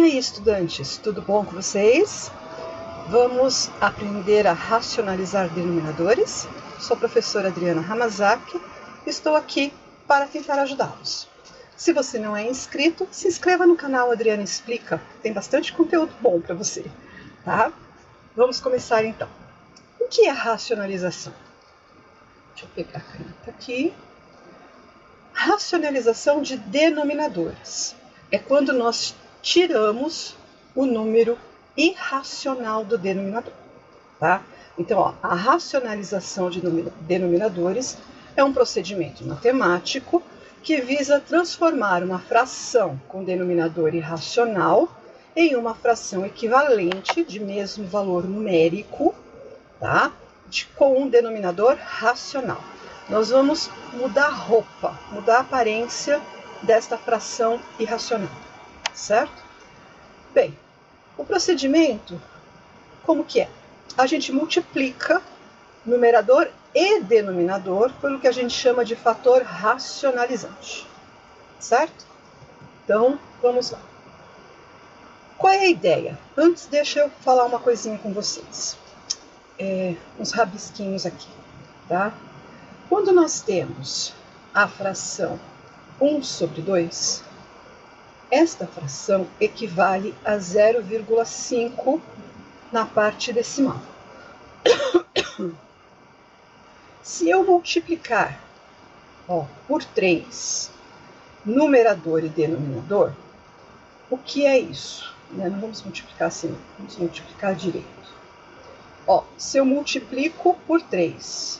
aí, estudantes, tudo bom com vocês? Vamos aprender a racionalizar denominadores? Sou a professora Adriana Hamazaki e estou aqui para tentar ajudá-los. Se você não é inscrito, se inscreva no canal Adriana Explica, tem bastante conteúdo bom para você, tá? Vamos começar então. O que é racionalização? Deixa eu pegar a caneta aqui. Racionalização de denominadores é quando nós tiramos o número irracional do denominador, tá? Então, a racionalização de denominadores é um procedimento matemático que visa transformar uma fração com denominador irracional em uma fração equivalente de mesmo valor numérico, tá? Com um denominador racional. Nós vamos mudar a roupa, mudar a aparência desta fração irracional, certo? Bem, o procedimento, como que é? A gente multiplica numerador e denominador pelo que a gente chama de fator racionalizante, certo? Então, vamos lá. Qual é a ideia? Antes, deixa eu falar uma coisinha com vocês. Uns rabisquinhos aqui, tá? Quando nós temos a fração 1 sobre 2, esta fração equivale a 0,5 na parte decimal. Se eu multiplicar por 3, numerador e denominador, o que é isso? Não vamos multiplicar assim, vamos multiplicar direito. Se eu multiplico por 3,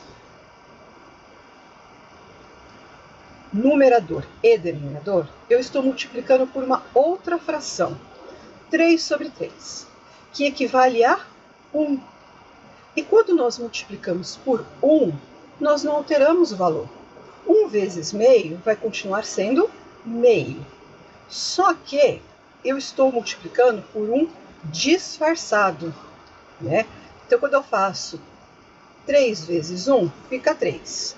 numerador e denominador, eu estou multiplicando por uma outra fração, 3 sobre 3, que equivale a 1. E quando nós multiplicamos por 1, nós não alteramos o valor. 1 vezes meio vai continuar sendo meio. Só que eu estou multiplicando por um disfarçado, né? Então, quando eu faço 3 vezes 1, fica 3.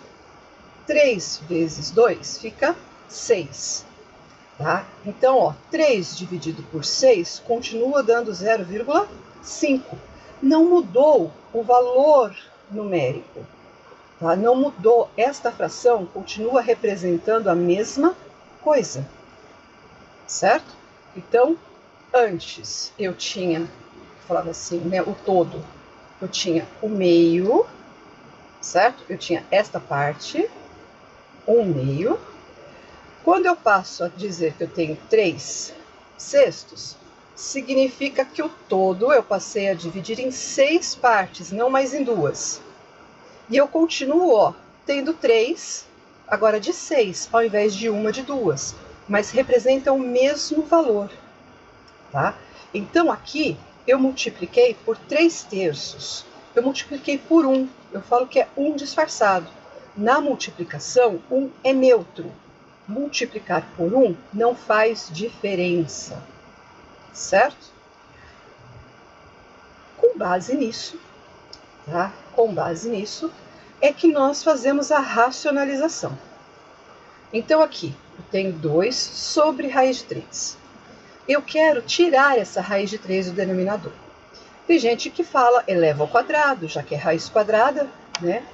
3 vezes 2 fica 6, tá? Então, 3 dividido por 6 continua dando 0,5. Não mudou o valor numérico, tá? Não mudou. Esta fração continua representando a mesma coisa, certo? Então, antes eu tinha, falava assim, né, o todo, eu tinha o meio, certo? Eu tinha esta parte, 1 meio. Quando eu passo a dizer que eu tenho 3 sextos, significa que o todo eu passei a dividir em 6 partes, não mais em 2. E eu continuo, tendo 3, agora de 6, ao invés de uma de 2, mas representa o mesmo valor, tá? Então, aqui, eu multipliquei por 3 terços, eu multipliquei por 1, eu falo que é 1 disfarçado. Na multiplicação, 1 é neutro. Multiplicar por 1 não faz diferença, certo? Com base nisso, tá? Com base nisso, é que nós fazemos a racionalização. Então, aqui, eu tenho 2 sobre raiz de 3. Eu quero tirar essa raiz de 3 do denominador. Tem gente que fala, eleva ao quadrado, já que é raiz quadrada, né?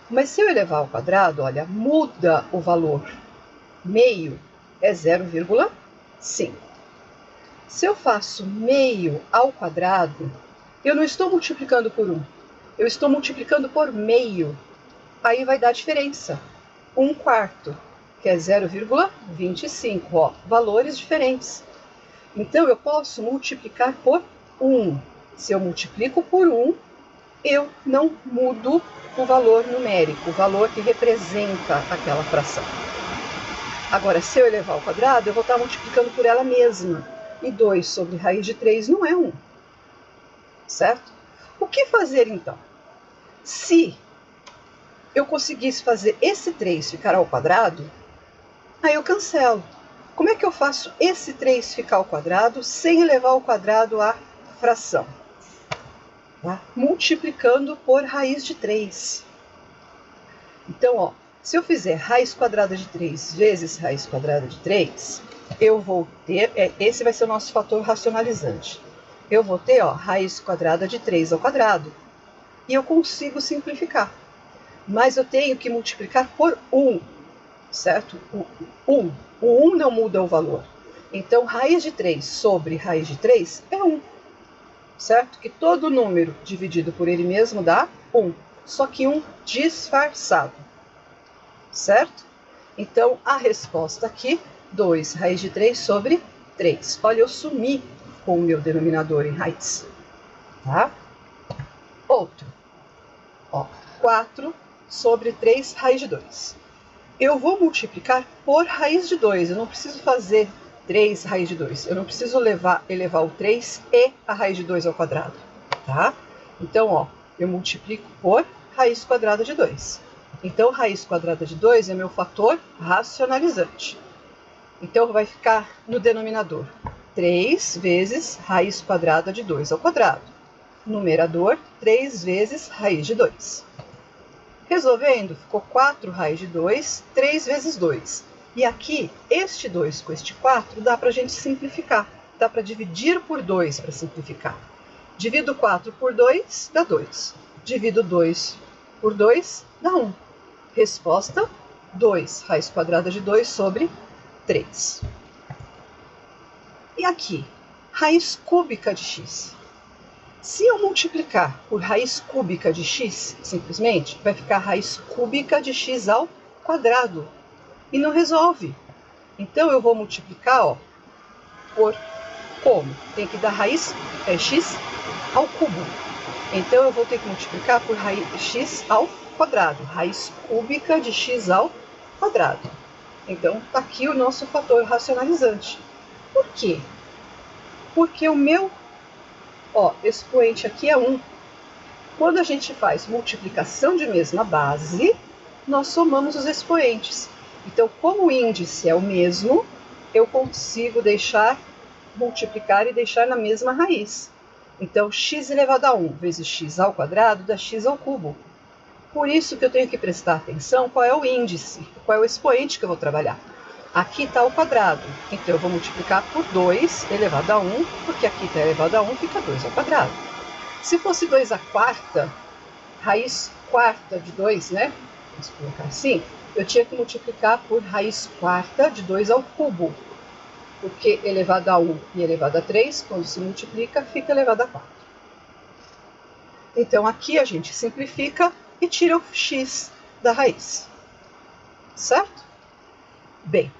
Mas se eu elevar ao quadrado, olha, muda o valor. Meio é 0,5. Se eu faço meio ao quadrado, eu não estou multiplicando por 1. Eu estou multiplicando por meio. Aí vai dar diferença. 1/4, que é 0,25. Valores diferentes. Então, eu posso multiplicar por 1. Se eu multiplico por 1, eu não mudo o valor numérico, o valor que representa aquela fração. Agora, se eu elevar ao quadrado, eu vou estar multiplicando por ela mesma. E 2 sobre raiz de 3 não é 1. Certo? O que fazer, então? Se eu conseguisse fazer esse 3 ficar ao quadrado, aí eu cancelo. Como é que eu faço esse 3 ficar ao quadrado sem elevar ao quadrado a fração? Tá? Multiplicando por raiz de 3. Então, Se eu fizer raiz quadrada de 3 vezes raiz quadrada de 3, eu vou ter, esse vai ser o nosso fator racionalizante. Eu vou ter, ó, raiz quadrada de 3 ao quadrado. E eu consigo simplificar. Mas eu tenho que multiplicar por 1, certo? O 1 não muda o valor. Então, raiz de 3 sobre raiz de 3 é 1, certo? Que todo número dividido por ele mesmo dá 1, só que 1 disfarçado, certo? Então, a resposta aqui, 2 raiz de 3 sobre 3. Olha, eu sumi com o meu denominador em raiz, tá? Outro, ó, 4 sobre 3 raiz de 2. Eu vou multiplicar por raiz de 2, eu não preciso fazer 3 raiz de 2, eu não preciso elevar o 3 e a raiz de 2 ao quadrado, tá? Então, ó, eu multiplico por raiz quadrada de 2. Então, raiz quadrada de 2 é meu fator racionalizante. Então, vai ficar no denominador 3 vezes raiz quadrada de 2 ao quadrado. Numerador, 3 vezes raiz de 2. Resolvendo, ficou 4 raiz de 2, 3 vezes 2. E aqui, este 2 com este 4, dá para a gente simplificar. Dá para dividir por 2 para simplificar. Divido 4 por 2, dá 2. Divido 2 por 2, dá 1. Resposta, 2 raiz quadrada de 2 sobre 3. E aqui, raiz cúbica de x. Se eu multiplicar por raiz cúbica de x, simplesmente, vai ficar raiz cúbica de x ao quadrado. E não resolve. Então, eu vou multiplicar, ó, por como? Tem que dar raiz x ao cubo. Então, eu vou ter que multiplicar por raiz x ao quadrado. Raiz cúbica de x ao quadrado. Então, está aqui o nosso fator racionalizante. Por quê? Porque o meu expoente aqui é 1. Quando a gente faz multiplicação de mesma base, nós somamos os expoentes. Então, como o índice é o mesmo, eu consigo multiplicar e deixar na mesma raiz. Então, x elevado a 1 vezes x ao quadrado dá x ao cubo. Por isso que eu tenho que prestar atenção qual é o índice, qual é o expoente que eu vou trabalhar. Aqui está o quadrado, então eu vou multiplicar por 2 elevado a 1, porque aqui está elevado a 1, fica 2 ao quadrado. Se fosse 2 à quarta, raiz quarta de 2, né? Vamos colocar assim, eu tinha que multiplicar por raiz quarta de 2 ao cubo, porque elevado a 1 e elevado a 3, quando se multiplica, fica elevado a 4. Então aqui a gente simplifica e tira o x da raiz, certo? Bem,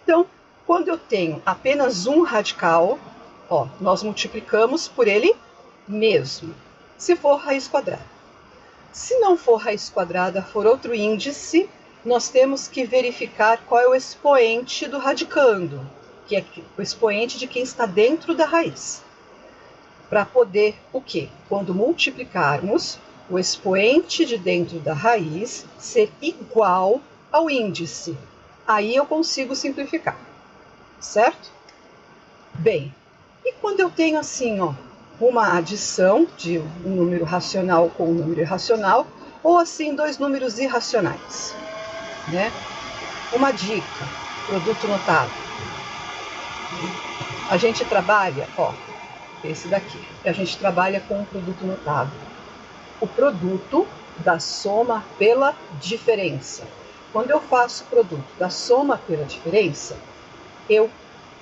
então, quando eu tenho apenas um radical, ó, nós multiplicamos por ele mesmo, se for raiz quadrada. Se não for raiz quadrada, for outro índice, nós temos que verificar qual é o expoente do radicando, que é o expoente de quem está dentro da raiz. Para poder, o quê? Quando multiplicarmos, o expoente de dentro da raiz ser igual ao índice. Aí eu consigo simplificar, certo? Bem, e quando eu tenho assim, ó, uma adição de um número racional com um número irracional, ou assim, dois números irracionais, né? Uma dica, produto notável. A gente trabalha, ó, esse daqui, a gente trabalha com um produto notável. O produto da soma pela diferença. Quando eu faço o produto da soma pela diferença, eu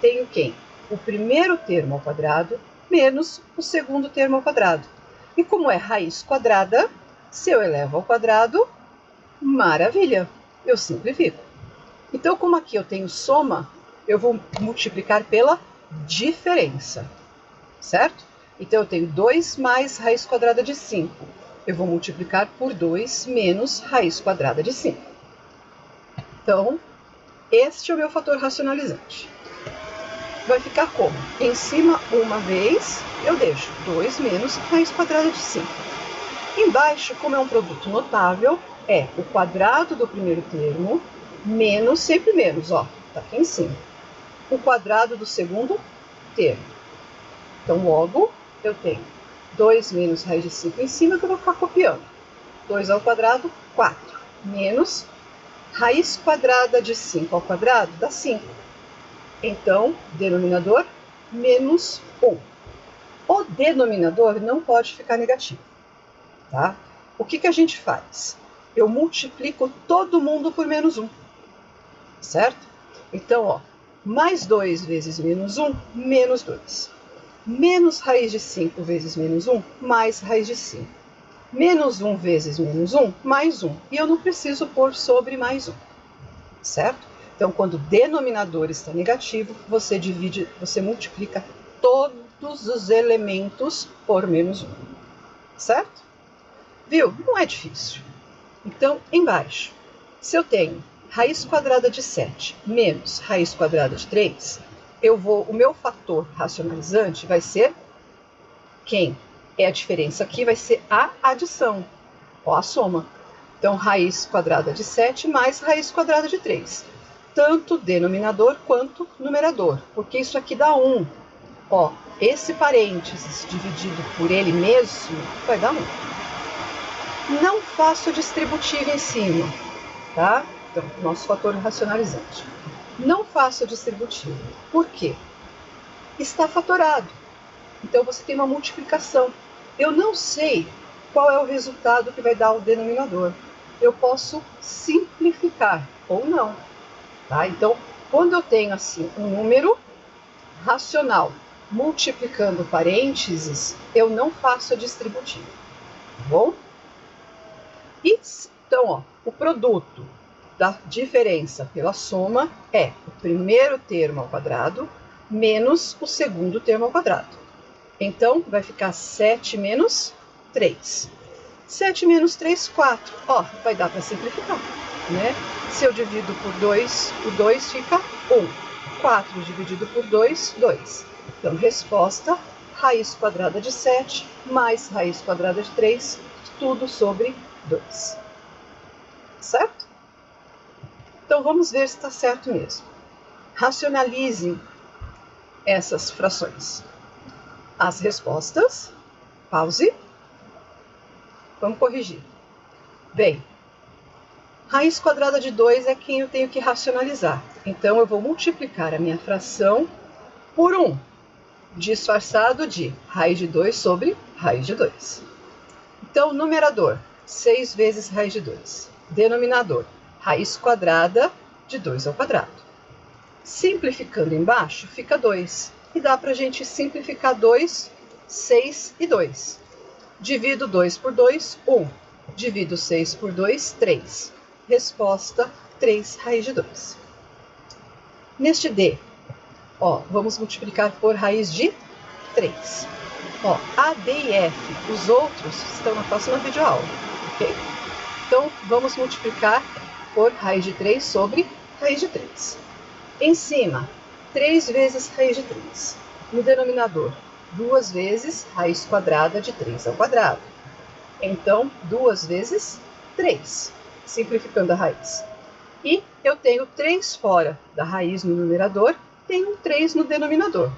tenho quem? O primeiro termo ao quadrado menos o segundo termo ao quadrado. E como é raiz quadrada, se eu elevo ao quadrado, maravilha, eu simplifico. Então, como aqui eu tenho soma, eu vou multiplicar pela diferença, certo? Então, eu tenho 2 mais raiz quadrada de 5. Eu vou multiplicar por 2 menos raiz quadrada de 5. Então, este é o meu fator racionalizante. Vai ficar como? Em cima, uma vez, eu deixo 2 menos raiz quadrada de 5. Embaixo, como é um produto notável, é o quadrado do primeiro termo menos, sempre menos, ó, tá aqui em cima, o quadrado do segundo termo. Então, logo, eu tenho 2 menos raiz de 5 em cima, que eu vou ficar copiando. 2 ao quadrado, 4, menos Raiz quadrada de 5 ao quadrado dá 5. Então, denominador, menos 1. O denominador não pode ficar negativo, tá? O que a gente faz? Eu multiplico todo mundo por menos 1, certo? Então, ó, mais 2 vezes menos 1, menos 2. Menos raiz de 5 vezes menos 1, mais raiz de 5. Menos 1 vezes menos 1, mais 1. E eu não preciso pôr sobre mais 1, certo? Então, quando o denominador está negativo, você multiplica todos os elementos por menos 1, certo? Viu? Não é difícil. Então, embaixo, se eu tenho raiz quadrada de 7 menos raiz quadrada de 3, o meu fator racionalizante vai ser quem? É a diferença aqui, vai ser a adição, ó, a soma. Então, raiz quadrada de 7 mais raiz quadrada de 3. Tanto denominador quanto numerador, porque isso aqui dá 1. Ó, esse parênteses dividido por ele mesmo vai dar 1. Não faço distributivo em cima, tá? Então, nosso fator racionalizante. Não faço distributivo. Por quê? Está fatorado. Então, você tem uma multiplicação. Eu não sei qual é o resultado que vai dar o denominador. Eu posso simplificar ou não, tá? Então, quando eu tenho assim um número racional multiplicando parênteses, eu não faço a distributiva, tá bom? Então, ó, o produto da diferença pela soma é o primeiro termo ao quadrado menos o segundo termo ao quadrado. Então, vai ficar 7 menos 3. 7 menos 3, 4. Ó, vai dar para simplificar, né? Se eu divido por 2, o 2 fica 1. 4 dividido por 2, 2. Então, resposta, raiz quadrada de 7 mais raiz quadrada de 3, tudo sobre 2. Certo? Então, vamos ver se está certo mesmo. Racionalize essas frações. As respostas, pause, vamos corrigir. Bem, raiz quadrada de 2 é quem eu tenho que racionalizar. Então, eu vou multiplicar a minha fração por 1, disfarçado de raiz de 2 sobre raiz de 2. Então, numerador, 6 vezes raiz de 2. Denominador, raiz quadrada de 2 ao quadrado. Simplificando embaixo, fica 2. E dá para a gente simplificar 2, 6 e 2. Divido 2 por 2, 1. Divido 6 por 2, 3. Resposta, 3 raiz de 2. Neste D, ó, vamos multiplicar por raiz de 3. Ó, A, D e F, os outros estão na próxima videoaula, ok? Então, vamos multiplicar por raiz de 3 sobre raiz de 3. Em cima, 3 vezes raiz de 3. No denominador, 2 vezes raiz quadrada de 3 ao quadrado. Então, 2 vezes 3, simplificando a raiz. E eu tenho 3 fora da raiz no numerador, tenho 3 no denominador.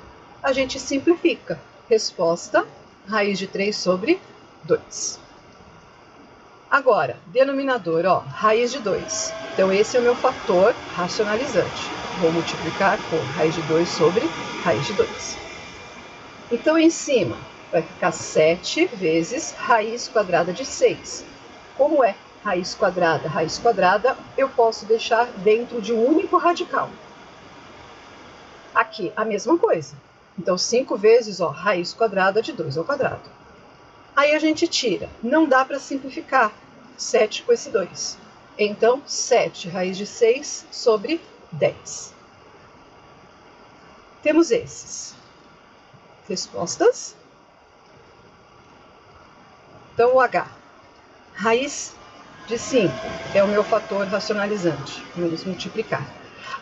A gente simplifica. Resposta, raiz de 3 sobre 2. Agora, denominador, ó, raiz de 2. Então, esse é o meu fator racionalizante. Vou multiplicar por raiz de 2 sobre raiz de 2. Então, em cima, vai ficar 7 vezes raiz quadrada de 6. Como é raiz quadrada, eu posso deixar dentro de um único radical. Aqui, a mesma coisa. Então, 5 vezes, ó, raiz quadrada de 2 ao quadrado. Aí a gente tira. Não dá para simplificar 7 com esse 2. Então, 7 raiz de 6 sobre 10. Temos esses. Respostas. Então, o H. Raiz de 5 é o meu fator racionalizante. Vamos multiplicar.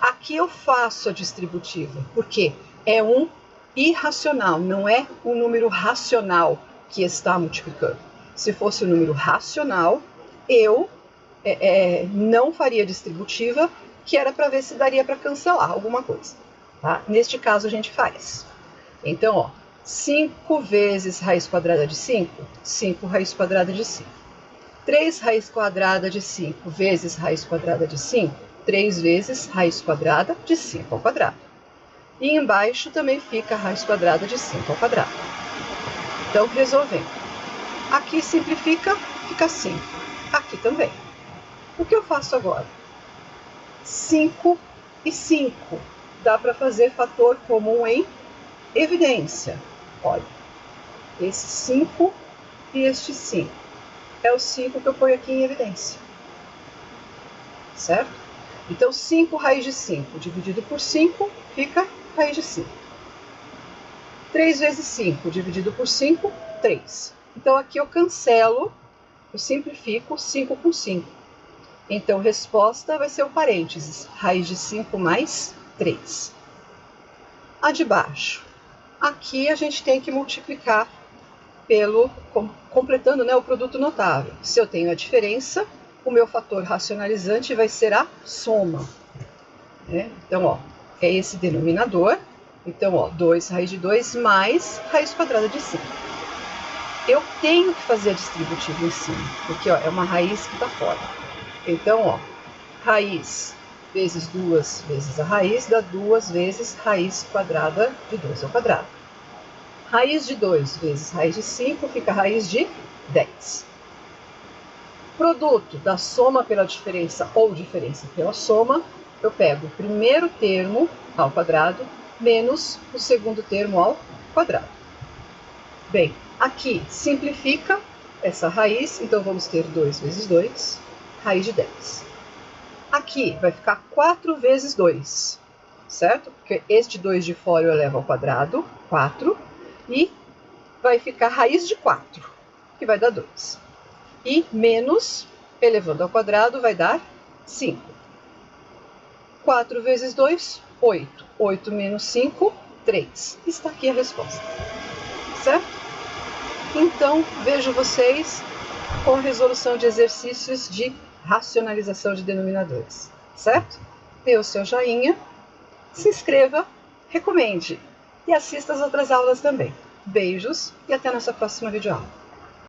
Aqui eu faço a distributiva, porque é um irracional, não é um número racional que está multiplicando. Se fosse um número racional, eu não faria distributiva, que era para ver se daria para cancelar alguma coisa. Tá? Neste caso, a gente faz. Então, ó, 5 vezes raiz quadrada de 5, 5 raiz quadrada de 5. 3 raiz quadrada de 5 vezes raiz quadrada de 5, 3 vezes raiz quadrada de 5 ao quadrado. E embaixo também fica a raiz quadrada de 5 ao quadrado. Então, resolvendo. Aqui simplifica, fica 5. Aqui também. O que eu faço agora? 5 e 5. Dá para fazer fator comum em evidência. Olha, esse 5 e este 5. É o 5 que eu ponho aqui em evidência. Certo? Então, 5 raiz de 5 dividido por 5 fica raiz de 5. 3 vezes 5 dividido por 5, 3. Então, aqui eu cancelo, eu simplifico 5 com 5. Então, resposta vai ser o parênteses, raiz de 5 mais 3. A de baixo. Aqui a gente tem que multiplicar completando, né, o produto notável. Se eu tenho a diferença, o meu fator racionalizante vai ser a soma. Então, ó, é esse denominador. Então, ó, 2 raiz de 2 mais raiz quadrada de 5. Eu tenho que fazer a distributiva em cima, porque ó, é uma raiz que está fora. Então, ó, raiz vezes 2 vezes a raiz dá 2 vezes raiz quadrada de 2 ao quadrado. Raiz de 2 vezes raiz de 5 fica raiz de 10. Produto da soma pela diferença ou diferença pela soma, eu pego o primeiro termo ao quadrado menos o segundo termo ao quadrado. Bem, aqui simplifica essa raiz, então vamos ter 2 vezes 2, raiz de 10. Aqui vai ficar 4 vezes 2, certo? Porque este 2 de fora eu elevo ao quadrado, 4, e vai ficar raiz de 4, que vai dar 2. E menos, elevando ao quadrado, vai dar 5. 4 vezes 2, 8. 8 menos 5, 3. Está aqui a resposta. Certo? Então, vejo vocês com a resolução de exercícios de racionalização de denominadores. Certo? Dê o seu joinha, se inscreva, recomende e assista as outras aulas também. Beijos e até a nossa próxima videoaula.